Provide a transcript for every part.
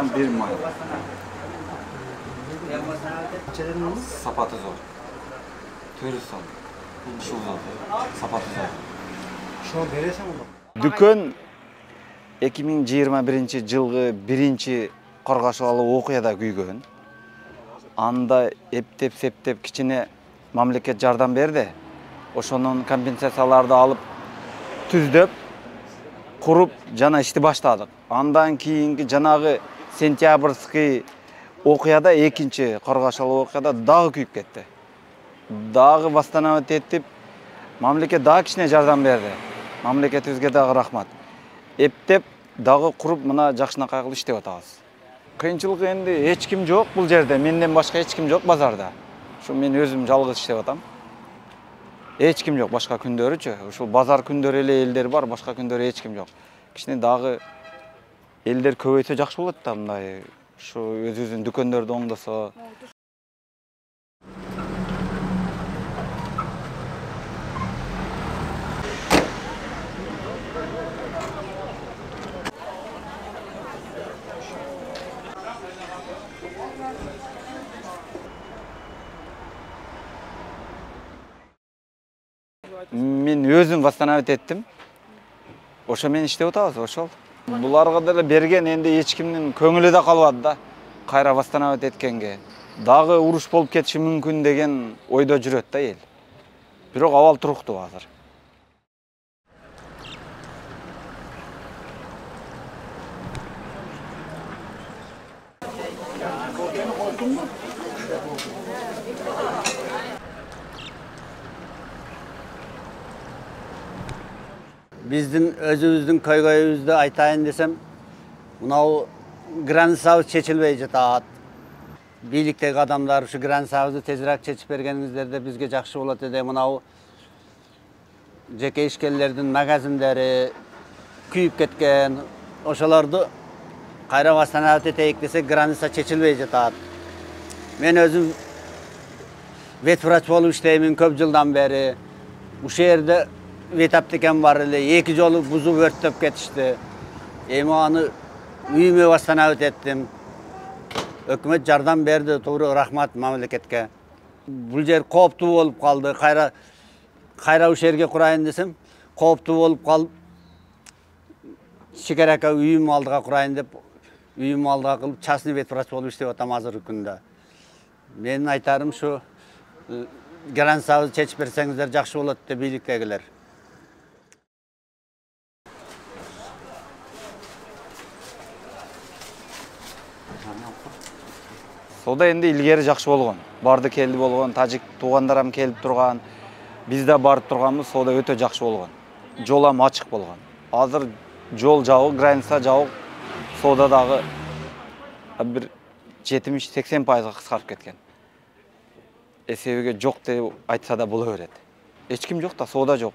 Там 1 май. Сапаты зор. 400 сом. Ушул зор. Сапаты зор. Шо бересің бұл? Дүкөн 2021 жылғы 1 коргашып алуу окуяда күйгөн. Анда эптеп септеп кичине мамлекет жардам берди. Ошонун компенсацияларды алып түздөп, куруп жана ишти баштадык. Андан кийинки жанагы сентябрьский окуяда, экинчи коргашып алуу окуяда дагы күйүп кетти. Дагы восстановить этип, мамлекет дагы кичине жардам берди. Мамлекетибизге дагы рахмат. Эптеп дагы куруп мына жакшынакай кылып иштеп атабыз. Кыйынчылык энди эч ким жок бул жерде, менден башка эч ким жок базарда. Ушу мен өзүм жалгыз иштеп атам. Эч ким жок, башка күндөрүчү. Ушул базар күндөрү эле элдер бар, башка күндөрү эч ким жок. Кичине дагы элдер көбөйтсө жакшы болот да, мындай ушу өзүбүздүн дүкөндөрдү оңдосо. Мен өзүм восстановить еттим. Ошо мен иштеп атабыз, ошол. Буларга деле берген энди эч кимдин көңүлү да калбады да. Кайра восстановить эткенге. Дагы уруш болуп кетиши мүмкүн деген ойдо жүрөт да эл. Бирок абал туруктуу азыр. Биздин өзүбүздүн көйгөйүбүздү айтайын десем, мынау границабыз чечилбей жатат. Бийликтеги адамдар ушу границабызды тезирээк чечип бергениңиздерде бизге жакшы болот эди. Мынау жеке ишкерлердин магазиндери күйүп кеткен. Ошолорду кайра восстановить этейик десек, граница чечилбей жатат. Мен өзүм ветврач болуп иштеймин көп жылдан бери. Ушул жерде ветаптекен бар эле, 2 жолу бузуп өрттөп кетишти. Эми аны үйүмө восстановить эттим. Өкмөт жардам берди, туура рахмат мамлекетке. Бул жер кооптуу болуп калды. Кайра ушул жерге курайын десем, кооптуу болуп калып, Шекерака үйүм алдыга курайын деп, үйүм алдыга кылып, частный ветврач болуп иштеп атам азыркы күндө. Менин айтарым ушу, границабызды чечип берсеңиздер жакшы болот деп бийликтегилер. Сода энди илгери жакшы болгон. Барды келди болгон, тажик туугандарым келип турган. Биз да барып турганбыз, сода өтө жакшы болгон. Жол ам ачык болгон. Азыр жол жабык, граница жабык. Сода дагы бир 70-80% кыскарып кеткен. Эсебиге жок деп айтса да боло берет. Эч ким жок да, сода жок.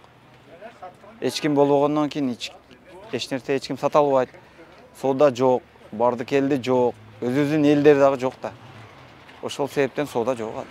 Эч ким болбогондон кийин эч нерсе эч ким сата албайт. Сода жок, барды келди жок. Өзүбүздүн элдер дагы жок да. Ошол себептен сода жок.